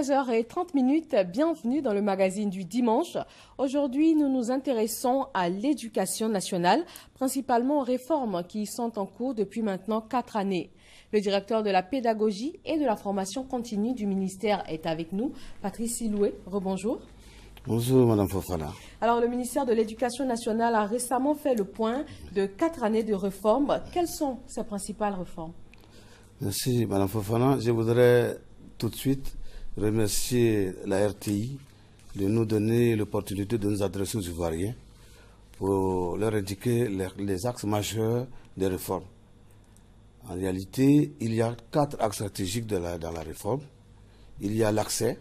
13h30, bienvenue dans le magazine du dimanche. Aujourd'hui, nous nous intéressons à l'éducation nationale, principalement aux réformes qui sont en cours depuis maintenant 4 années. Le directeur de la pédagogie et de la formation continue du ministère est avec nous, Patrice Siloué. Rebonjour. Bonjour Madame Fofana. Alors le ministère de l'Éducation nationale a récemment fait le point de 4 années de réformes. Quelles sont ces principales réformes? Merci Madame Fofana. Je voudrais tout de suite remercier la RTI de nous donner l'opportunité de nous adresser aux Ivoiriens pour leur indiquer les axes majeurs des réformes. En réalité, il y a 4 axes stratégiques dans la réforme. Il y a l'accès.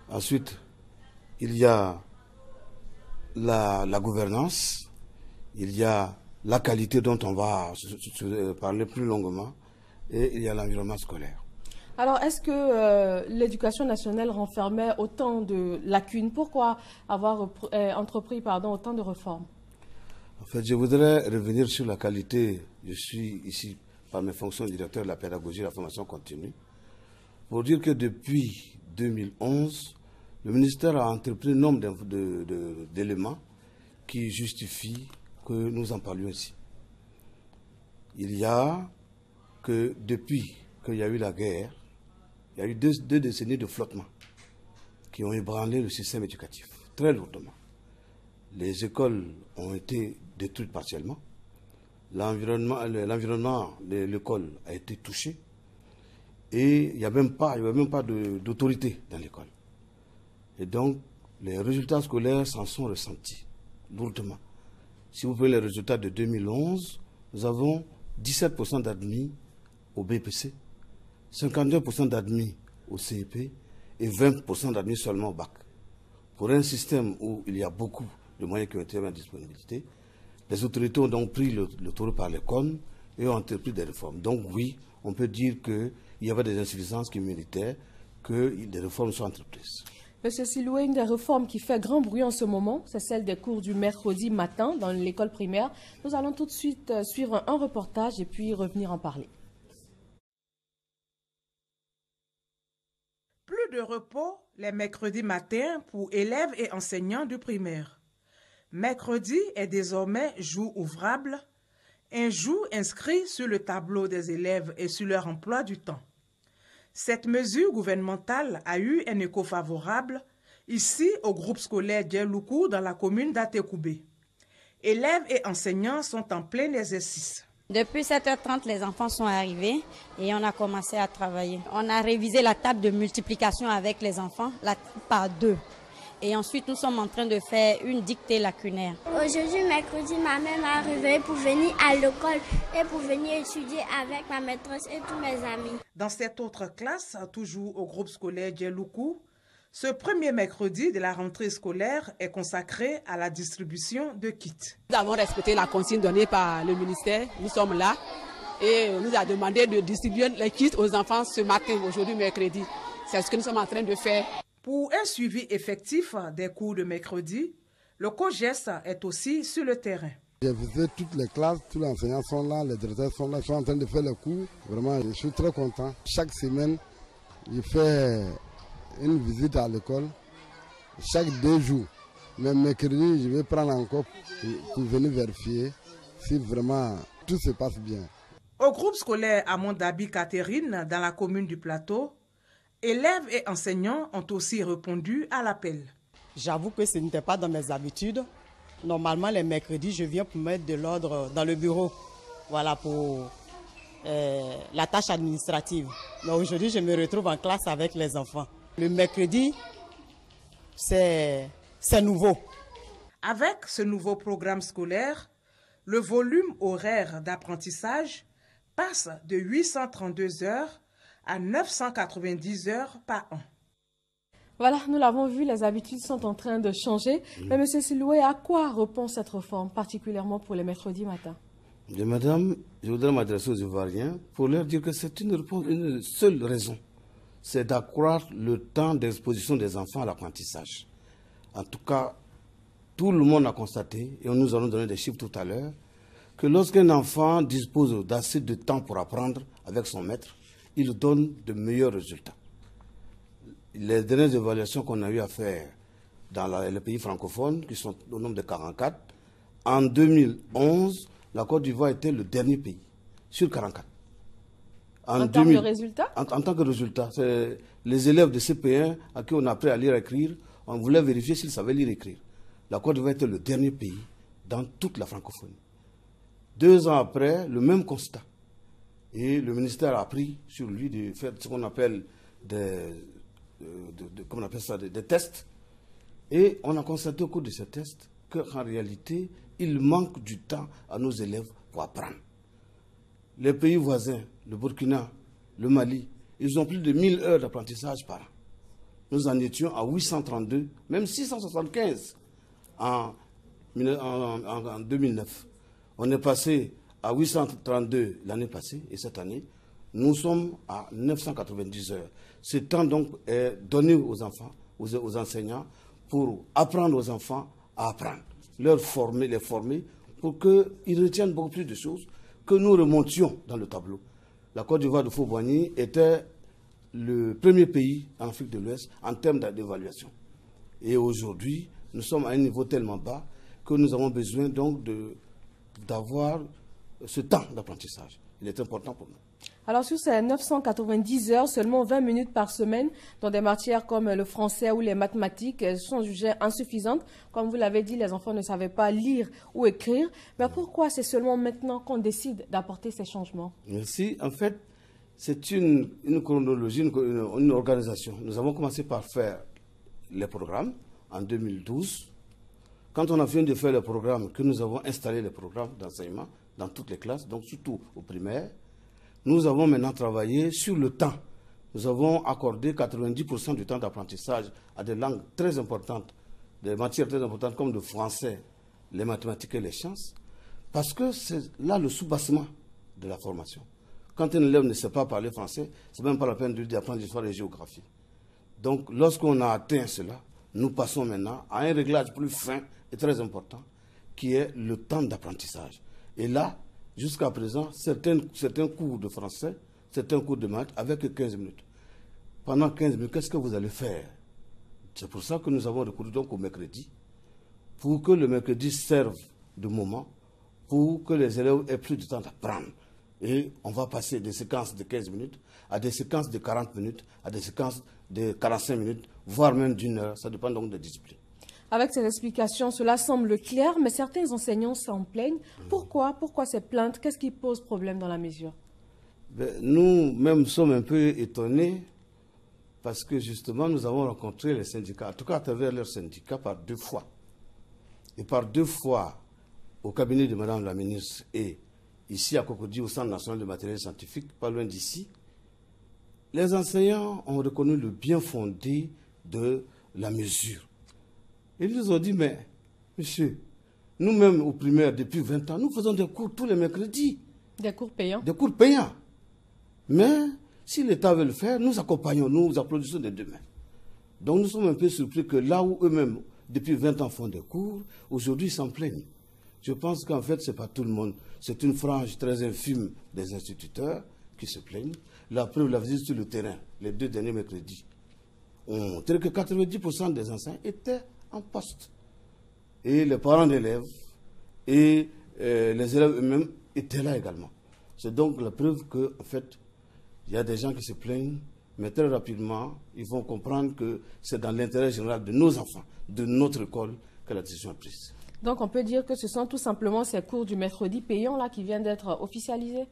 Ensuite, il y a la gouvernance. Il y a la qualité dont on va parler plus longuement. Et il y a l'environnement scolaire. Alors, est-ce que l'éducation nationale renfermait autant de lacunes? Pourquoi avoir entrepris autant de réformes? En fait, je voudrais revenir sur la qualité. Je suis ici par mes fonctions de directeur de la pédagogie et de la formation continue pour dire que depuis 2011, le ministère a entrepris un nombre d'éléments qui justifient que nous en parlions ici. Il y a que depuis qu'il y a eu la guerre, il y a eu deux décennies de flottement qui ont ébranlé le système éducatif très lourdement. Les écoles ont été détruites partiellement. L'environnement de l'école a été touché. Et il n'y avait même pas d'autorité dans l'école. Et donc, les résultats scolaires s'en sont ressentis lourdement. Si vous prenez les résultats de 2011, nous avons 17% d'admis au BPC, 52% d'admis au CEP et 20% d'admis seulement au bac. Pour un système où il y a beaucoup de moyens qui ont été mis en disponibilité, les autorités ont donc pris le taureau par les cornes et ont entrepris des réformes. Donc oui, on peut dire qu'il y avait des insuffisances qui méritaient que des réformes soient entreprises. Monsieur Siloué, une des réformes qui fait grand bruit en ce moment, c'est celle des cours du mercredi matin dans l'école primaire. Nous allons tout de suite suivre un reportage et puis revenir en parler. Plus de repos les mercredis matins pour élèves et enseignants du primaire. Mercredi est désormais jour ouvrable, un jour inscrit sur le tableau des élèves et sur leur emploi du temps. Cette mesure gouvernementale a eu un écho favorable ici au groupe scolaire Djeloukou dans la commune d'Atekoubé. Élèves et enseignants sont en plein exercice. Depuis 7h30, les enfants sont arrivés et on a commencé à travailler. On a révisé la table de multiplication avec les enfants, la table par 2. Et ensuite, nous sommes en train de faire une dictée lacunaire. Aujourd'hui, mercredi, ma mère m'a réveillée pour venir à l'école et pour venir étudier avec ma maîtresse et tous mes amis. Dans cette autre classe, toujours au groupe scolaire Djeloukou, ce premier mercredi de la rentrée scolaire est consacré à la distribution de kits. Nous avons respecté la consigne donnée par le ministère. Nous sommes là et on nous a demandé de distribuer les kits aux enfants ce matin, aujourd'hui mercredi. C'est ce que nous sommes en train de faire. Pour un suivi effectif des cours de mercredi, le COGES est aussi sur le terrain. J'ai visité toutes les classes, tous les enseignants sont là, les directeurs sont là, ils sont en train de faire les cours. Vraiment, je suis très content. Chaque semaine, je fais une visite à l'école, chaque 2 jours. Mais mercredi, je vais prendre encore pour venir vérifier si vraiment tout se passe bien. Au groupe scolaire Amondabi Catherine, dans la commune du Plateau, élèves et enseignants ont aussi répondu à l'appel. J'avoue que ce n'était pas dans mes habitudes. Normalement, les mercredis, je viens pour mettre de l'ordre dans le bureau. Voilà, pour la tâche administrative. Mais aujourd'hui, je me retrouve en classe avec les enfants. Le mercredi, c'est nouveau. Avec ce nouveau programme scolaire, le volume horaire d'apprentissage passe de 832 heures à 990 heures par an. Voilà, nous l'avons vu, les habitudes sont en train de changer. Mais M. Siloué, à quoi répond cette réforme, particulièrement pour les mercredis matins? Madame, je voudrais m'adresser aux Ivoiriens pour leur dire que c'est une seule raison. C'est d'accroître le temps d'exposition des enfants à l'apprentissage. En tout cas, tout le monde a constaté, et nous allons donner des chiffres tout à l'heure, que lorsqu'un enfant dispose d'assez de temps pour apprendre avec son maître, il donne de meilleurs résultats. les dernières évaluations qu'on a eu à faire dans les pays francophones, qui sont au nombre de 44, en 2011, la Côte d'Ivoire était le dernier pays, sur 44. En termes de résultats? En tant que résultat, c'est les élèves de CP1 à qui on a appris à lire et écrire, on voulait vérifier s'ils savaient lire et écrire. La Côte d'Ivoire était le dernier pays dans toute la francophonie. 2 ans après, le même constat. Et le ministère a pris sur lui de faire ce qu'on appelle des tests. Et on a constaté au cours de ces tests qu'en réalité, il manque du temps à nos élèves pour apprendre. Les pays voisins, le Burkina, le Mali, ils ont plus de 1000 heures d'apprentissage par an. Nous en étions à 832, même 675 en 2009. On est passé à 832 l'année passée et cette année, nous sommes à 990 heures. Ce temps donc est donné aux enfants, aux enseignants, pour apprendre aux enfants à apprendre, les former pour qu'ils retiennent beaucoup plus de choses, que nous remontions dans le tableau. La Côte d'Ivoire de Faux-Boigny était le premier pays en Afrique de l'Ouest en termes d'évaluation. Et aujourd'hui, nous sommes à un niveau tellement bas que nous avons besoin donc d'avoir ce temps d'apprentissage. Il est important pour nous. Alors sur ces 990 heures, seulement 20 minutes par semaine dans des matières comme le français ou les mathématiques sont jugées insuffisantes. Comme vous l'avez dit, les enfants ne savaient pas lire ou écrire. Mais pourquoi c'est seulement maintenant qu'on décide d'apporter ces changements? Merci. En fait, c'est une chronologie, une organisation. Nous avons commencé par faire les programmes en 2012. Quand on a fini de faire les programmes, que nous avons installé les programmes d'enseignement dans toutes les classes, donc surtout aux primaires, nous avons maintenant travaillé sur le temps. Nous avons accordé 90% du temps d'apprentissage à des langues très importantes, des matières très importantes comme le français, les mathématiques et les sciences, parce que c'est là le soubassement de la formation. Quand un élève ne sait pas parler français, ce n'est même pas la peine de lui apprendre l'histoire et la géographie. Donc, lorsqu'on a atteint cela, nous passons maintenant à un réglage plus fin et très important, qui est le temps d'apprentissage. Et là, jusqu'à présent, certains cours de français, certains cours de maths, avec 15 minutes. Pendant 15 minutes, qu'est-ce que vous allez faire? C'est pour ça que nous avons recouru donc au mercredi, pour que le mercredi serve de moment, pour que les élèves aient plus de temps d'apprendre. Et on va passer des séquences de 15 minutes à des séquences de 40 minutes, à des séquences de 45 minutes, voire même d'1 heure. Ça dépend donc des disciplines. Avec ces explications, cela semble clair, mais certains enseignants s'en plaignent. Pourquoi ces plaintes? Qu'est-ce qui pose problème dans la mesure? Nous-mêmes sommes un peu étonnés parce que justement, nous avons rencontré les syndicats, en tout cas à travers leurs syndicats, par 2 fois. Et par 2 fois, au cabinet de Madame la ministre et ici à Cocody, au Centre national de matériel scientifique, pas loin d'ici, les enseignants ont reconnu le bien fondé de la mesure. Ils nous ont dit, mais monsieur, nous-mêmes au primaire, depuis 20 ans, nous faisons des cours tous les mercredis. Des cours payants? Des cours payants. Mais si l'État veut le faire, nous accompagnons, nous applaudissons des 2 mains. Donc nous sommes un peu surpris que là où eux-mêmes, depuis 20 ans, font des cours, aujourd'hui ils s'en plaignent. Je pense qu'en fait, ce n'est pas tout le monde. C'est une frange très infime des instituteurs qui se plaignent. La preuve, la visite sur le terrain, les 2 derniers mercredis, ont montré que 90% des enseignants étaient en poste. Et les parents d'élèves et les élèves eux-mêmes étaient là également. C'est donc la preuve qu'en fait, il y a des gens qui se plaignent, mais très rapidement, ils vont comprendre que c'est dans l'intérêt général de nos enfants, de notre école, que la décision est prise. Donc on peut dire que ce sont tout simplement ces cours du mercredi payants là qui viennent d'être officialisés?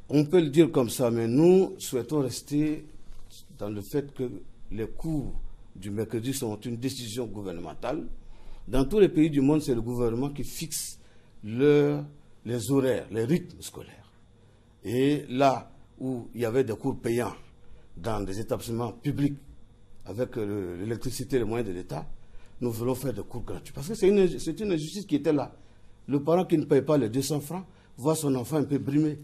On peut le dire comme ça, mais nous souhaitons rester dans le fait que les cours du mercredi sont une décision gouvernementale. Dans tous les pays du monde, c'est le gouvernement qui fixe les horaires, les rythmes scolaires. Et là où il y avait des cours payants dans des établissements publics avec l'électricité et les moyens de l'État, nous voulons faire des cours gratuits. Parce que c'est une injustice qui était là. Le parent qui ne paye pas les 200 francs voit son enfant un peu brimé.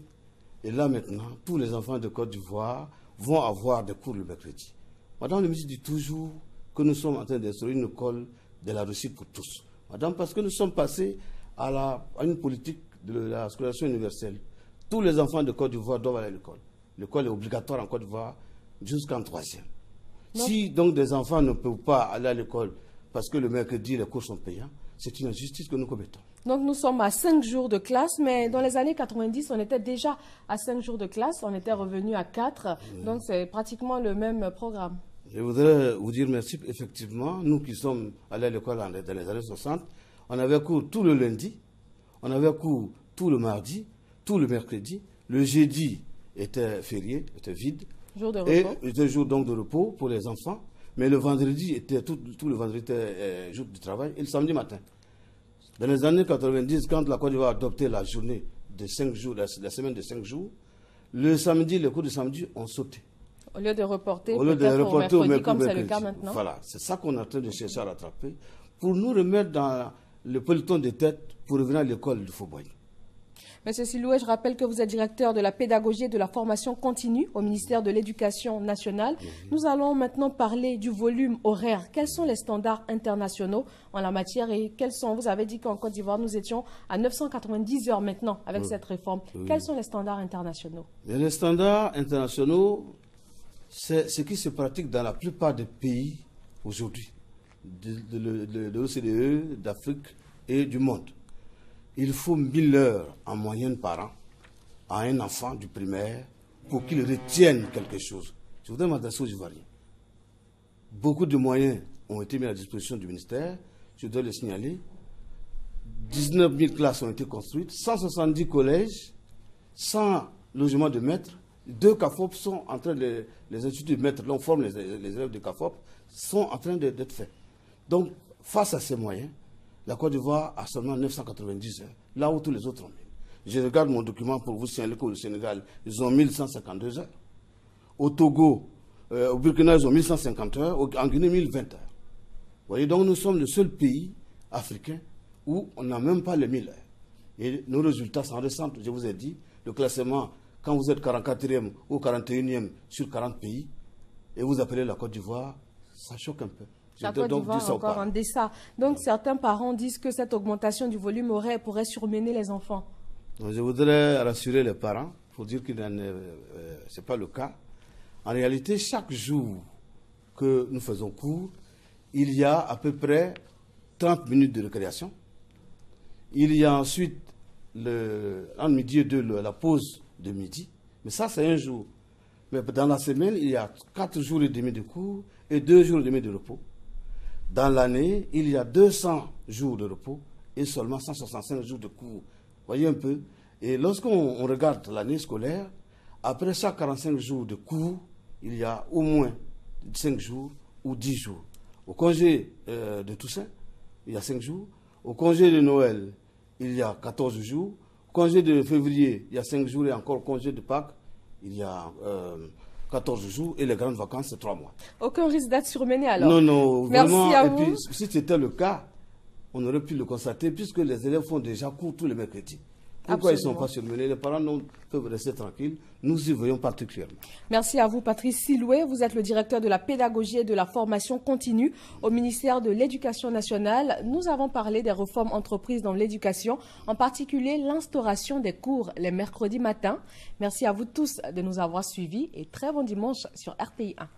Et là maintenant, tous les enfants de Côte d'Ivoire vont avoir des cours le mercredi. Madame le ministre dit toujours que nous sommes en train d'instruire une école de la réussite pour tous. Madame, parce que nous sommes passés à une politique de la scolarisation universelle. Tous les enfants de Côte d'Ivoire doivent aller à l'école. L'école est obligatoire en Côte d'Ivoire jusqu'en 3e. Si donc des enfants ne peuvent pas aller à l'école parce que le mercredi les cours sont payants, c'est une injustice que nous commettons. Donc nous sommes à 5 jours de classe, mais dans les années 90, on était déjà à 5 jours de classe, on était revenu à 4, donc c'est pratiquement le même programme. Je voudrais vous dire merci. Effectivement, nous qui sommes allés à l'école dans les années 60, on avait cours tout le lundi, on avait cours tout le mardi, tout le mercredi. Le jeudi était férié, était vide. Jour de repos. Et c'était jour donc de repos pour les enfants. Mais le vendredi était tout le vendredi était jour de travail et le samedi matin. Dans les années 90, quand la Côte d'Ivoire a adopté la journée de 5 jours, la semaine de 5 jours, le samedi, les cours de samedi ont sauté. Au lieu de reporter, au mercredi, comme c'est le cas maintenant. Voilà, c'est ça qu'on est en train de chercher à rattraper pour nous remettre dans le peloton de tête pour revenir à l'école du Fauboy. Monsieur Siloué, je rappelle que vous êtes directeur de la pédagogie et de la formation continue au ministère de l'Éducation nationale. Nous allons maintenant parler du volume horaire. Quels sont les standards internationaux en la matière et quels sont, vous avez dit qu'en Côte d'Ivoire, nous étions à 990 heures maintenant avec cette réforme. Quels sont les standards internationaux? Les standards internationaux, c'est ce qui se pratique dans la plupart des pays aujourd'hui, de l'OCDE, d'Afrique et du monde. Il faut 1000 heures en moyenne par an à un enfant du primaire pour qu'il retienne quelque chose. Je voudrais m'adresser aux Ivoiriens. Beaucoup de moyens ont été mis à la disposition du ministère, je dois le signaler. 19 000 classes ont été construites, 170 collèges, 100 logements de maîtres. 2 CAFOP sont en train de, les instituts de maîtres, l'on forme les élèves de CAFOP, sont en train d'être faits. Donc, face à ces moyens, la Côte d'Ivoire a seulement 990 heures, là où tous les autres ont mis. Je regarde mon document pour vous signaler qu'au Sénégal, ils ont 1152 heures. Au Togo, au Burkina, ils ont 1150 heures. En Guinée, 1020 heures. Vous voyez, donc nous sommes le seul pays africain où on n'a même pas les 1000 heures. Et nos résultats sont récents. Je vous ai dit, le classement, quand vous êtes 44e ou 41e sur 40 pays, et vous appelez la Côte d'Ivoire, ça choque un peu. La Côte d'Ivoire encore en deçà. Donc certains parents disent que cette augmentation du volume horaire pourrait surmener les enfants. Donc, je voudrais rassurer les parents pour dire que ce n'est pas le cas. En réalité, chaque jour que nous faisons cours, il y a à peu près 30 minutes de récréation. Il y a ensuite, entre midi et 2, la pause de midi. Mais ça, c'est un jour. Mais dans la semaine, il y a 4 jours et demi de cours et 2 jours et demi de repos. Dans l'année, il y a 200 jours de repos et seulement 165 jours de cours. Voyez un peu. Et lorsqu'on regarde l'année scolaire, après chaque 45 jours de cours, il y a au moins 5 jours ou 10 jours. Au congé de Toussaint, il y a 5 jours. Au congé de Noël, il y a 14 jours. Au congé de février, il y a 5 jours. Et encore au congé de Pâques, il y a 14 jours. Et les grandes vacances, c'est 3 mois. Aucun risque d'être surmené alors? Non, non, vraiment. Merci à vous. Et puis, vous. si c'était le cas, on aurait pu le constater, puisque les élèves font déjà cours tous les mercredis. Pourquoi ils ne sont pas surmenés? Les parents peuvent rester tranquilles. Nous y veillons particulièrement. Merci à vous, Patrice Siloué. Vous êtes le directeur de la pédagogie et de la formation continue au ministère de l'Éducation nationale. Nous avons parlé des réformes entreprises dans l'éducation, en particulier l'instauration des cours les mercredis matins. Merci à vous tous de nous avoir suivis et très bon dimanche sur RTI 1.